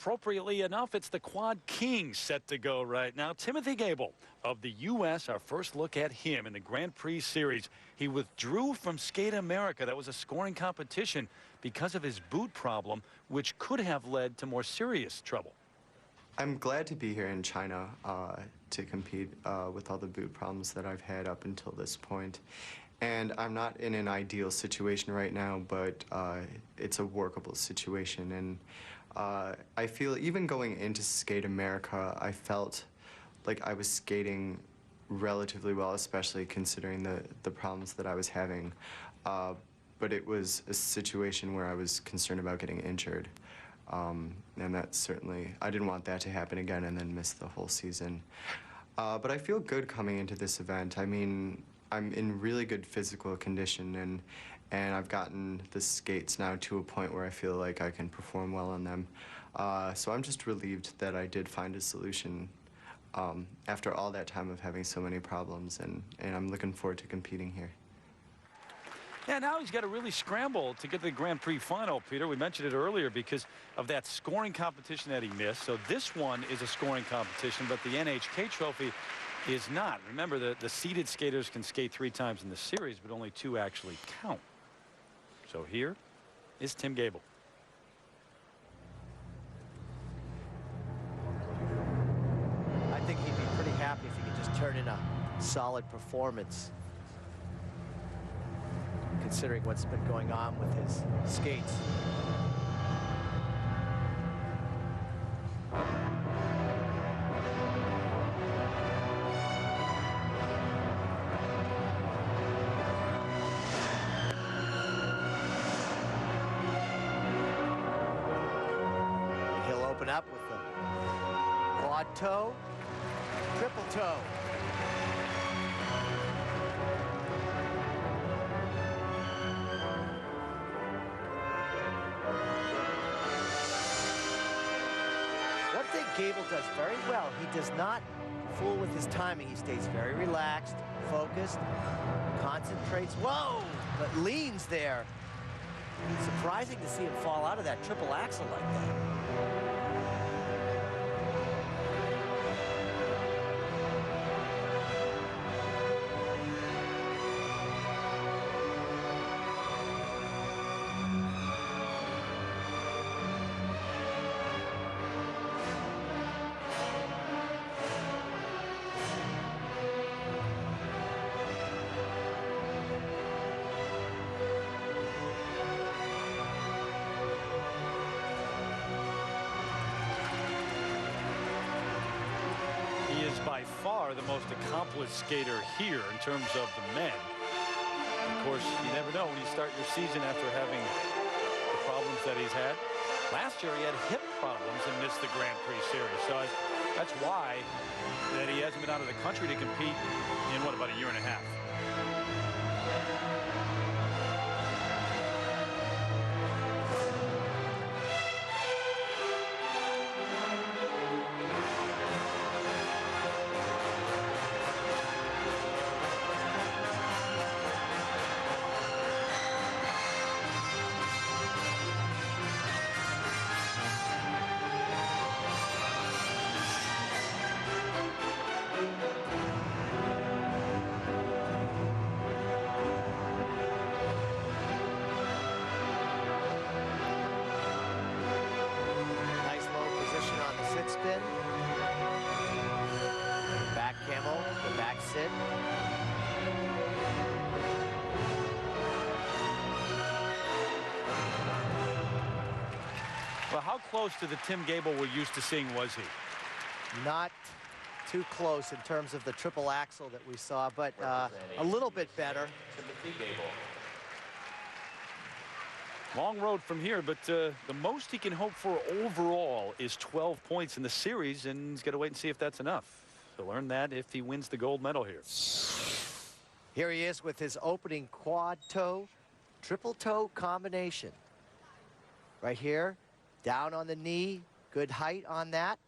Appropriately enough, it's the Quad King set to go right now. Timothy Goebel of the U.S., our first look at him in the Grand Prix Series. He withdrew from Skate America. That was a scoring competition because of his boot problem, which could have led to more serious trouble. I'm glad to be here in China to compete with all the boot problems that I've had up until this point. And I'm not in an ideal situation right now, but it's a workable situation. And I feel even going into Skate America, I felt like I was skating relatively well, especially considering the problems that I was having. But it was a situation where I was concerned about getting injured. And that certainly, I didn't want that to happen again and then miss the whole season. But I feel good coming into this event. I mean, I'm in really good physical condition, and I've gotten the skates now to a point where I feel like I can perform well on them. So I'm just relieved that I did find a solution after all that time of having so many problems, and I'm looking forward to competing here. Yeah, now he's got to really scramble to get to the Grand Prix final, Peter. We mentioned it earlier because of that scoring competition that he missed. So this one is a scoring competition, but the NHK trophy is not. Remember, the seeded skaters can skate 3 times in the series, but only 2 actually count. So here is Tim Goebel. I think he'd be pretty happy if he could just turn in a solid performance, considering what's been going on with his skates. He'll open up with the quad toe, triple toe. Goebel does very well. He does not fool with his timing. He stays very relaxed, focused, concentrates. Whoa! But leans there. Surprising to see him fall out of that triple axel like that. By far the most accomplished skater here in terms of the men. Of course, you never know when you start your season after having the problems that he's had. Last year he had hip problems and missed the Grand Prix Series. So that's why that he hasn't been out of the country to compete in, what, about a year and a half. Spin, back camel, the back sit. Well, how close to the Tim Goebel we're used to seeing was he? Not too close in terms of the triple axel that we saw, but a little bit better. Timothy Goebel. Long road from here, but the most he can hope for overall is 12 points in the series, and he's got to wait and see if that's enough. He'll earn that if he wins the gold medal here. Here he is with his opening quad toe, triple toe combination. Right here, down on the knee, good height on that,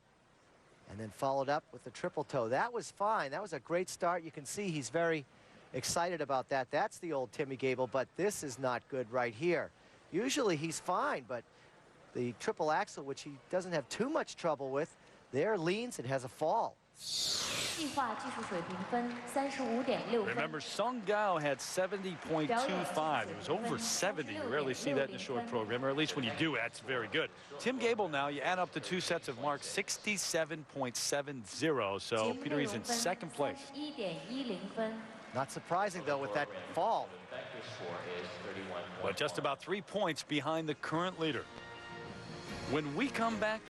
and then followed up with the triple toe. That was fine. That was a great start. You can see he's very excited about that. That's the old Timmy Goebel, but this is not good right here. Usually he's fine, but The triple axel, which he doesn't have too much trouble with, there leans and has a fall. 计划技术水平分35.6分。 Remember, Sung Gao had 70.25. It was over 70. You rarely see that in a short program, or at least when you do, that's very good. Tim Goebel now, you add up the two sets of marks, 67.70. So Peter, he's in second place. 1.10分。 Not surprising, though, with that fall. But just about 3 points behind the current leader. When we come back.